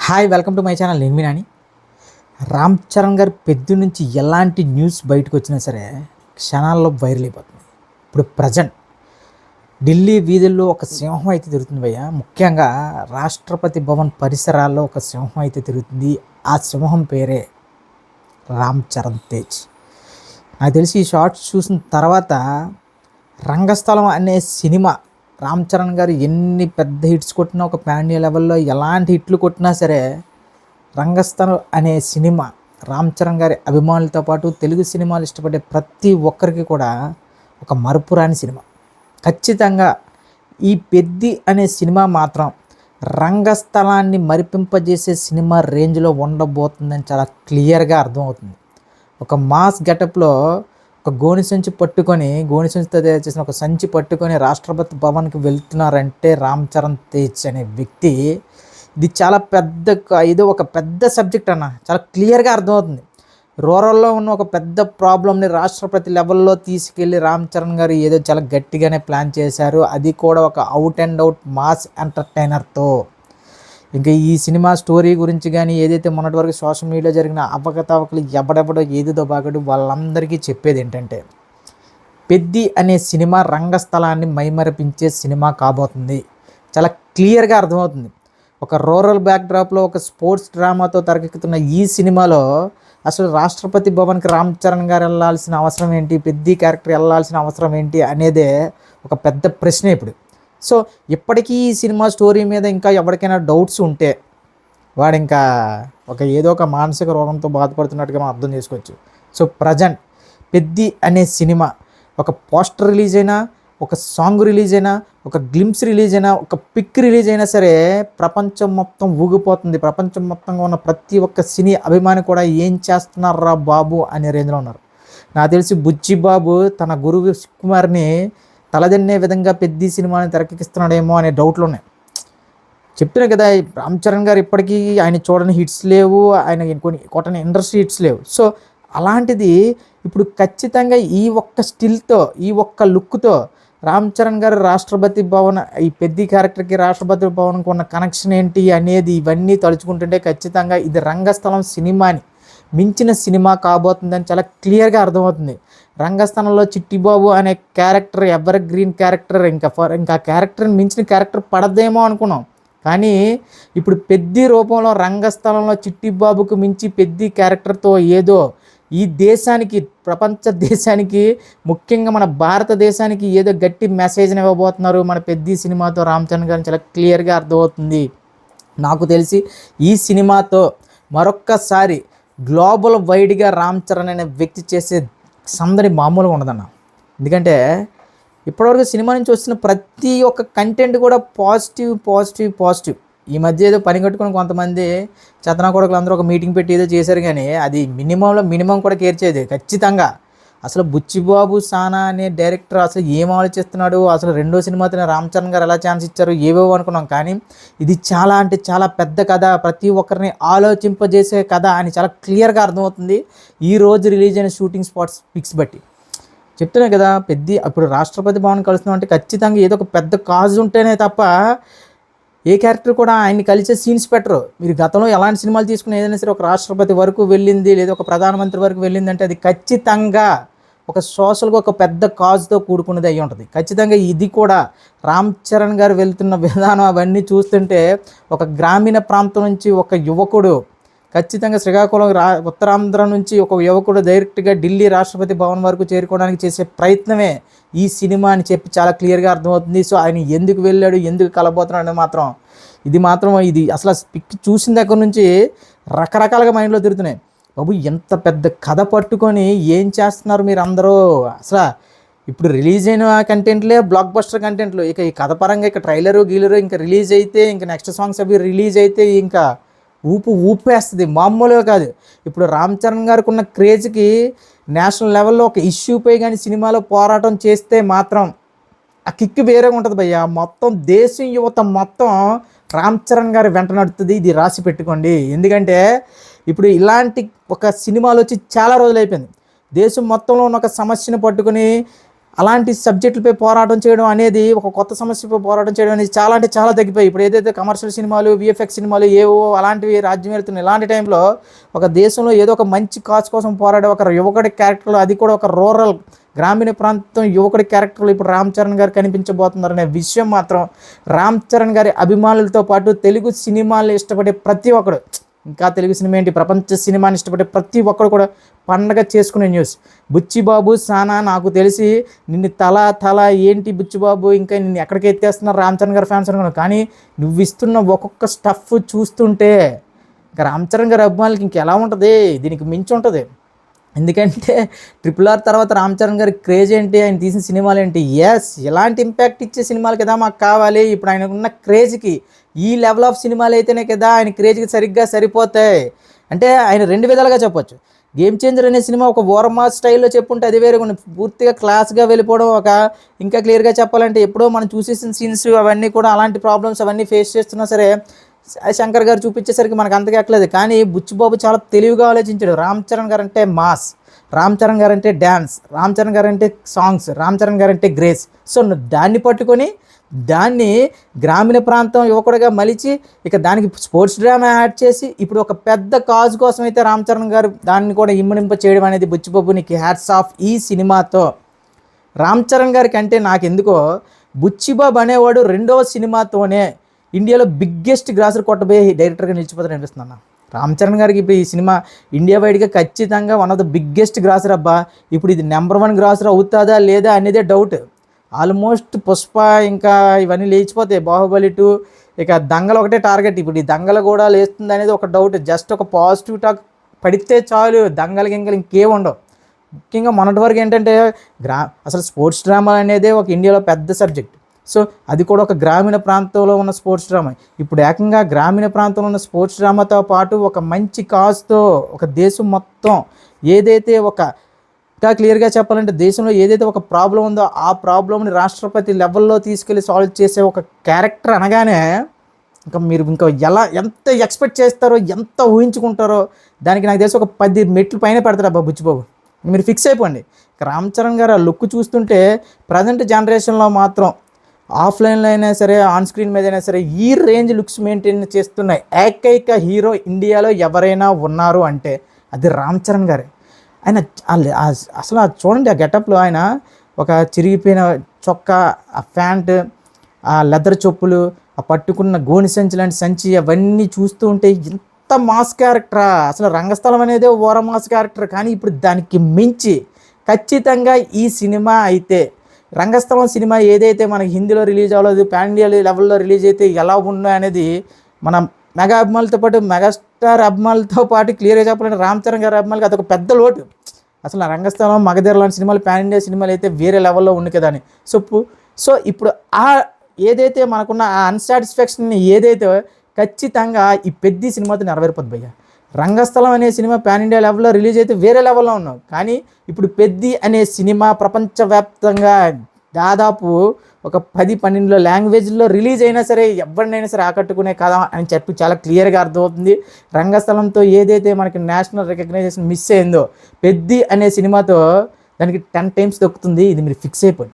Hi, welcome to my channel. నేను మీ నాని. రామ్ చరణ్ గారి పెద్ద నుంచి ఎలాంటి న్యూస్ బయటకు వచ్చినా సరే క్షణాల్లో వైరల్ అయిపోతుంది. ఇప్పుడు ప్రజెంట్ ఢిల్లీ వీధుల్లో ఒక సింహం అయితే తిరుగుతుంది భయ్య. ముఖ్యంగా రాష్ట్రపతి భవన్ పరిసరాల్లో ఒక సింహం అయితే తిరుగుతుంది. ఆ సింహం పేరే రామ్ చరణ్ తేజ్. నాకు తెలిసి ఈ షార్ట్స్ చూసిన తర్వాత రంగస్థలం అనే సినిమా రామ్ చరణ్ గారు ఎన్ని పెద్ద హిట్స్ కొట్టినా, ఒక పాన్ లెవెల్లో ఎలాంటి హిట్లు కొట్టినా సరే రంగస్థలం అనే సినిమా రామ్ చరణ్ గారి అభిమానులతో పాటు తెలుగు సినిమాలు ఇష్టపడే ప్రతి ఒక్కరికి కూడా ఒక మరపురాని సినిమా. ఖచ్చితంగా ఈ పెద్ది అనే సినిమా మాత్రం రంగస్థలాన్ని మరిపింపజేసే సినిమా రేంజ్లో ఉండబోతుందని చాలా క్లియర్గా అర్థమవుతుంది. ఒక మాస్ గెటప్లో ఒక గోని సంచితో తయారు చేసిన ఒక సంచి పట్టుకొని రాష్ట్రపతి భవన్కి వెళ్తున్నారంటే రామ్ చరణ్ తేజ్ అనే వ్యక్తి, ఇది చాలా ఏదో ఒక పెద్ద సబ్జెక్ట్ అన్న, చాలా క్లియర్గా అర్థమవుతుంది. రూరల్లో ఉన్న ఒక పెద్ద ప్రాబ్లమ్ని రాష్ట్రపతి లెవెల్లో తీసుకెళ్ళి రామ్ చరణ్ గారు ఏదో చాలా గట్టిగానే ప్లాన్ చేశారు. అది కూడా ఒక అవుట్ అండ్ అవుట్ మాస్ ఎంటర్టైనర్తో. ఇంకా ఈ సినిమా స్టోరీ గురించి కానీ ఏదైతే మొన్నటి వరకు సోషల్ మీడియాలో జరిగిన అవకతవకలు ఎవడెవడో ఏదిదో బాగడు వాళ్ళందరికీ చెప్పేది ఏంటంటే, పెద్ది అనే సినిమా రంగస్థలాన్ని మైమరపించే సినిమా కాబోతుంది. చాలా క్లియర్గా అర్థమవుతుంది. ఒక రూరల్ బ్యాక్డ్రాప్లో ఒక స్పోర్ట్స్ డ్రామాతో తెరకెక్కుతున్న ఈ సినిమాలో అసలు రాష్ట్రపతి భవన్కి రామ్ చరణ్ గారు వెళ్ళాల్సిన అవసరం ఏంటి, పెద్ది క్యారెక్టర్ వెళ్ళాల్సిన అవసరం ఏంటి అనేదే ఒక పెద్ద ప్రశ్న ఇప్పుడు. సో ఇప్పటికీ ఈ సినిమా స్టోరీ మీద ఇంకా ఎవరికైనా డౌట్స్ ఉంటే వాడు ఇంకా ఏదో ఒక మానసిక రోగంతో బాధపడుతున్నట్టుగా మనం అర్థం చేసుకోవచ్చు. సో ప్రజెంట్ పెద్ది అనే సినిమా ఒక పోస్టర్ రిలీజ్ అయినా, ఒక సాంగ్ రిలీజ్ అయినా, ఒక గ్లింప్స్ రిలీజ్ అయినా, ఒక పిక్ రిలీజ్ అయినా సరే ప్రపంచం మొత్తం ఊగిపోతుంది. ప్రపంచం మొత్తంగా ఉన్న ప్రతి ఒక్క సినీ అభిమాని కూడా ఏం చేస్తున్నారా బాబు అనే రేంజ్లో ఉన్నారు. నాకు తెలిసి బుచ్చిబాబు తన గురువు సుకుమార్ని తలదన్నే విధంగా పెద్ద సినిమాని తెరకెక్కిస్తున్నాడేమో అనే డౌట్లు ఉన్నాయి. చెప్తున్నా కదా, రామ్ చరణ్ గారు ఇప్పటికీ ఆయన చూడని హిట్స్ లేవు, ఆయన కొన్ని కొట్టని ఇండస్ట్రీ హిట్స్ లేవు. సో అలాంటిది ఇప్పుడు ఖచ్చితంగా ఈ ఒక్క స్టిల్తో, ఈ ఒక్క లుక్తో రామ్ చరణ్ గారు రాష్ట్రపతి భవన్, ఈ పెద్ద క్యారెక్టర్కి రాష్ట్రపతి భవన్కి ఉన్న కనెక్షన్ ఏంటి అనేది ఇవన్నీ తలుచుకుంటుంటే ఖచ్చితంగా ఇది రంగస్థలం సినిమాని మించిన సినిమా కాబోతుందని చాలా క్లియర్గా అర్థమవుతుంది. రంగస్థలంలో చిట్టిబాబు అనే క్యారెక్టర్ ఎవర్ గ్రీన్ క్యారెక్టర్, ఇంకా క్యారెక్టర్ని మించిన క్యారెక్టర్ పడదేమో అనుకున్నాం. కానీ ఇప్పుడు పెద్ద రూపంలో రంగస్థలంలో చిట్టిబాబుకు మించి పెద్ద క్యారెక్టర్తో ఏదో ఈ దేశానికి, ప్రపంచ దేశానికి, ముఖ్యంగా మన భారతదేశానికి ఏదో గట్టి మెసేజ్ని ఇవ్వబోతున్నారు మన పెద్ద సినిమాతో. రామ్ చరణ్ గారిని చాలా క్లియర్గా అర్థమవుతుంది. నాకు తెలిసి ఈ సినిమాతో మరొక్కసారి గ్లోబల్ వైడ్గా రామ్ చరణ్ అనే వ్యక్తి చేసే సందడి మామూలుగా ఉండదన్న. ఎందుకంటే ఇప్పటివరకు సినిమా నుంచి వస్తున్న ప్రతి ఒక్క కంటెంట్ కూడా పాజిటివ్. ఈ మధ్య ఏదో పని కట్టుకుని కొంతమంది చెత్తనా కొడుకులు అందరూ ఒక మీటింగ్ పెట్టి ఏదో చేశారు, కానీ అది మినిమం కూడా కేర్ చేయదు. ఖచ్చితంగా అసలు బుచ్చిబాబు సానా అనే డైరెక్టర్ అసలు ఏం ఆలోచిస్తున్నాడు, అసలు రెండో సినిమాతో రామ్ చరణ్ గారు ఎలా ఛాన్స్ ఇచ్చారు ఏవేవో అనుకున్నాం. కానీ ఇది చాలా అంటే చాలా పెద్ద కథ, ప్రతి ఒక్కరిని ఆలోచింపజేసే కథ అని చాలా క్లియర్గా అర్థమవుతుంది ఈరోజు రిలీజ్ అయిన షూటింగ్ స్పాట్స్ పిక్స్ బట్టి. చెప్తున్నాయి కదా, ఇప్పుడు రాష్ట్రపతి భవన్ కలుస్తున్నాం అంటే ఖచ్చితంగా ఏదో ఒక పెద్ద కాజ్ ఉంటేనే తప్ప ఏ క్యారెక్టర్ కూడా ఆయన్ని కలిసే సీన్స్ పెట్టరు. మీరు గతంలో ఎలాంటి సినిమాలు తీసుకుని ఏదైనా సరే ఒక రాష్ట్రపతి వరకు వెళ్ళింది లేదా ఒక ప్రధానమంత్రి వరకు వెళ్ళింది అంటే అది ఖచ్చితంగా ఒక సోషల్గా ఒక పెద్ద కాజ్తో కూడుకున్నది అయ్యి ఉంటుంది. ఖచ్చితంగా ఇది కూడా రామ్ చరణ్ గారు వెళ్తున్న విధానం అవన్నీ చూస్తుంటే ఒక గ్రామీణ ప్రాంతం నుంచి ఒక యువకుడు, ఖచ్చితంగా శ్రీకాకుళం ఉత్తరాంధ్ర నుంచి ఒక యువకుడు డైరెక్ట్గా ఢిల్లీ రాష్ట్రపతి భవన్ వరకు చేరుకోవడానికి చేసే ప్రయత్నమే ఈ సినిమా అని చెప్పి చాలా క్లియర్గా అర్థమవుతుంది. సో ఆయన ఎందుకు వెళ్ళాడు, ఎందుకు కలబోతున్నాడు అనేది ఇది అసలు పిక్ చూసిన దగ్గర నుంచి రకరకాలుగా మైండ్లో తిరుగుతున్నాయి. బాబు ఎంత పెద్ద కథ పట్టుకొని ఏం చేస్తున్నారు మీరు అందరూ. అసలు ఇప్పుడు రిలీజ్ అయిన కంటెంట్లే బ్లాక్ బస్టర్ కంటెంట్లు, ఇక ఈ కథ పరంగా ఇక ట్రైలరు ఇంకా రిలీజ్ అయితే, ఇంకా నెక్స్ట్ సాంగ్స్ అవి రిలీజ్ అయితే ఇంకా ఊపేస్తుంది, మామూలుగా కాదు. ఇప్పుడు రామ్ చరణ్ గారికి ఉన్న క్రేజ్కి నేషనల్ లెవెల్లో ఒక ఇష్యూపై కానీ సినిమాలో పోరాటం చేస్తే మాత్రం ఆ కిక్ వేరేగా ఉంటుంది భయ్య. మొత్తం దేశం యువత మొత్తం రామ్ చరణ్ గారి వెంట నడుతుంది, ఇది రాసి పెట్టుకోండి. ఎందుకంటే ఇప్పుడు ఇలాంటి ఒక సినిమాలు వచ్చి చాలా రోజులు అయిపోయింది. దేశం మొత్తంలో ఉన్న ఒక సమస్యను పట్టుకుని అలాంటి సబ్జెక్టులపై పోరాటం చేయడం అనేది, ఒక కొత్త సమస్యపై పోరాటం చేయడం అనేది చాలా అంటే చాలా తగ్గిపోయి, ఇప్పుడు ఏదైతే కమర్షియల్ సినిమాలు, విఎఫ్ఎక్స్ సినిమాలు ఏవో అలాంటివి రాజ్యం వెళ్తున్నాయి. ఇలాంటి టైంలో ఒక దేశంలో ఏదో ఒక మంచి కాజ్ కోసం పోరాడే ఒక యువకుడి క్యారెక్టర్లు, అది కూడా ఒక రూరల్ గ్రామీణ ప్రాంతం యువకుడి క్యారెక్టర్లు ఇప్పుడు రామ్ చరణ్ గారు కనిపించబోతున్నారనే విషయం మాత్రం రామ్ చరణ్ గారి అభిమానులతో పాటు తెలుగు సినిమాలు ఇష్టపడే ప్రతి ఒక్కడు, ఇంకా తెలుగు సినిమా ఏంటి ప్రపంచ సినిమాని ఇష్టపడే ప్రతి ఒక్కడు కూడా పండగ చేసుకునే న్యూస్. బుచ్చిబాబు సానా, నాకు తెలిసి నిన్ను తల ఏంటి బుచ్చిబాబు, ఇంకా నిన్ను ఎక్కడికి ఎత్తేస్తున్నారు రామ్ చరణ్ గారి ఫ్యాన్స్ అనుకున్నాను. కానీ నువ్వు ఇస్తున్న ఒక్కొక్క స్టఫ్ చూస్తుంటే ఇంకా రామ్ చరణ్ గారి అభిమానులకి ఇంకెలా ఉంటుంది, దీనికి మించి ఉంటుంది. ఎందుకంటే RRR తర్వాత రామ్ చరణ్ గారి క్రేజ్ ఏంటి, ఆయన తీసిన సినిమాలు ఏంటి, ఎలాంటి ఇంపాక్ట్ ఇచ్చే సినిమాలు కదా మాకు కావాలి. ఇప్పుడు ఆయన ఉన్న క్రేజ్కి ఈ లెవెల్ ఆఫ్ సినిమాలు అయితేనే కదా ఆయన క్రేజ్కి సరిగ్గా సరిపోతాయి. అంటే ఆయన రెండు విధాలుగా చెప్పొచ్చు. గేమ్ చేంజర్ అనే సినిమా ఒక ఓరమా స్టైల్లో చెప్పుంటే అది వేరే, పూర్తిగా క్లాస్గా వెళ్ళిపోవడం. ఒక ఇంకా క్లియర్గా చెప్పాలంటే ఎప్పుడో మనం చూసేసిన సీన్స్ అవన్నీ కూడా అలాంటి ప్రాబ్లమ్స్ అవన్నీ ఫేస్ చేస్తున్నా సరే శంకర్ గారు చూపించేసరికి మనకు అంతగా ఎక్కలేదు. కానీ బుచ్చిబాబు చాలా తెలివిగా ఆలోచించాడు. రామ్ చరణ్ గారు అంటే మాస్, రామ్ చరణ్ గారు అంటే డ్యాన్స్, రామ్ చరణ్ గారు అంటే సాంగ్స్, రామ్ చరణ్ గారు అంటే గ్రేస్. సో దాన్ని పట్టుకొని దాన్ని గ్రామీణ ప్రాంతం యువకుడిగా మలిచి ఇక దానికి స్పోర్ట్స్ డ్రామా యాడ్ చేసి ఇప్పుడు ఒక పెద్ద కాజ్ కోసం అయితే రామ్ చరణ్ గారు దాన్ని కూడా ఇమ్మడింప చేయడం అనేది బుచ్చిబాబు నీకు హ్యాట్స్ ఆఫ్. ఈ సినిమాతో రామ్ చరణ్ గారికి అంటే నాకు ఎందుకో బుచ్చిబాబు అనేవాడు రెండవ సినిమాతోనే ఇండియాలో బిగ్గెస్ట్ గ్రాసర్ కొట్టబోయే డైరెక్టర్గా నిలిచిపోతాడు అనిపిస్తుంది అన్న. రామ్ చరణ్ గారికి ఇప్పుడు ఈ సినిమా ఇండియా వైడ్గా ఖచ్చితంగా one of the biggest grosser అబ్బా. ఇప్పుడు ఇది నెంబర్ 1 గ్రాసర్ అవుతుందా లేదా అనేదే డౌట్. ఆల్మోస్ట్ పుష్ప ఇంకా ఇవన్నీ లేచిపోతాయి, బాహుబలి 2, ఇక దంగలు ఒకటే టార్గెట్. ఇప్పుడు ఈ దంగలు కూడా లేస్తుంది అనేది ఒక డౌట్. జస్ట్ ఒక పాజిటివ్ టాక్ పడితే చాలు, దంగలు ఇంకేం ఉండవు. ముఖ్యంగా మొన్నటి వరకు ఏంటంటే అసలు స్పోర్ట్స్ డ్రామా అనేది ఒక ఇండియాలో పెద్ద సబ్జెక్ట్. సో అది కూడా ఒక గ్రామీణ ప్రాంతంలో ఉన్న స్పోర్ట్స్ డ్రామా. ఇప్పుడు ఏకంగా గ్రామీణ ప్రాంతంలో ఉన్న స్పోర్ట్స్ డ్రామాతో పాటు ఒక మంచి కాజ్తో ఒక దేశం మొత్తం ఏదైతే ఒక ఇంకా క్లియర్గా చెప్పాలంటే దేశంలో ఏదైతే ఒక ప్రాబ్లం ఉందో ఆ ప్రాబ్లంని రాష్ట్రపతి లెవెల్లో తీసుకెళ్ళి సాల్వ్ చేసే ఒక క్యారెక్టర్ అనగానే ఇంకా మీరు ఎంత ఎక్స్పెక్ట్ చేస్తారో, ఎంత ఊహించుకుంటారో దానికి నాకు తెలిసి ఒక 10 మెట్లు పైన పెడతారు అబ్బా బుచ్చిబాబు. మీరు ఫిక్స్ అయిపోండి. రామ్ చరణ్ గారు ఆ లుక్ చూస్తుంటే ప్రజెంట్ జనరేషన్లో మాత్రం ఆఫ్లైన్లో అయినా సరే ఆన్ స్క్రీన్ మీద అయినా సరే ఈ రేంజ్ లుక్స్ మెయింటైన్ చేస్తున్నాయి ఏకైక హీరో ఇండియాలో ఎవరైనా ఉన్నారు అంటే అది రామ్ చరణ్ గారే. ఆయన అసలు చూడండి ఆ గెటప్లో ఆయన ఒక చిరిగిపోయిన చొక్కా, ఆ ప్యాంట్, ఆ లెదర్ చెప్పులు, ఆ పట్టుకున్న గోని సంచి లాంటి సంచి అవన్నీ చూస్తూ ఉంటే ఇంత మాస్ క్యారెక్టరా. అసలు రంగస్థలం అనేది ఓర మాస్ క్యారెక్టర్. కానీ ఇప్పుడు దానికి మించి ఖచ్చితంగా ఈ సినిమా అయితే రంగస్థలం సినిమా ఏదైతే మనకి హిందీలో రిలీజ్ అవ్వలేదు, పాన్ ఇండియా లెవెల్లో రిలీజ్ అయితే ఎలా ఉన్నాయి అనేది మన మెగా అభిమానులతో పాటు మెగాస్టార్ అభిమానులతో పాటు క్లియర్గా చెప్పాలంటే రామ్ చరణ్ గారి అభిమానులకి అదొక పెద్ద లోటు. అసలు రంగస్థలం, మగధీర లాంటి సినిమాలు పాన్ ఇండియా సినిమాలు అయితే వేరే లెవెల్లో ఉంది కదా అని. సో ఇప్పుడు ఏదైతే మనకున్న ఆ అన్సాటిస్ఫాక్షన్ని ఏదైతే ఖచ్చితంగా ఈ పెద్ద సినిమాతో నెరవేరిపోద్ది భయ్య. రంగస్థలం అనే సినిమా పాన్ ఇండియా లెవెల్లో రిలీజ్ అయితే వేరే లెవెల్లో ఉన్నాం. కానీ ఇప్పుడు పెద్ది అనే సినిమా ప్రపంచవ్యాప్తంగా దాదాపు ఒక 10-12 లాంగ్వేజ్లో రిలీజ్ అయినా సరే ఎవరినైనా సరే ఆకట్టుకునే కథ అని చెప్పి చాలా క్లియర్గా అర్థమవుతుంది. రంగస్థలంతో ఏదైతే మనకి నేషనల్ రికగ్నైజేషన్ మిస్ అయిందో పెద్ది అనే సినిమాతో దానికి 10 times దొక్కుతుంది. ఇది మీరు ఫిక్స్ అయిపోయింది.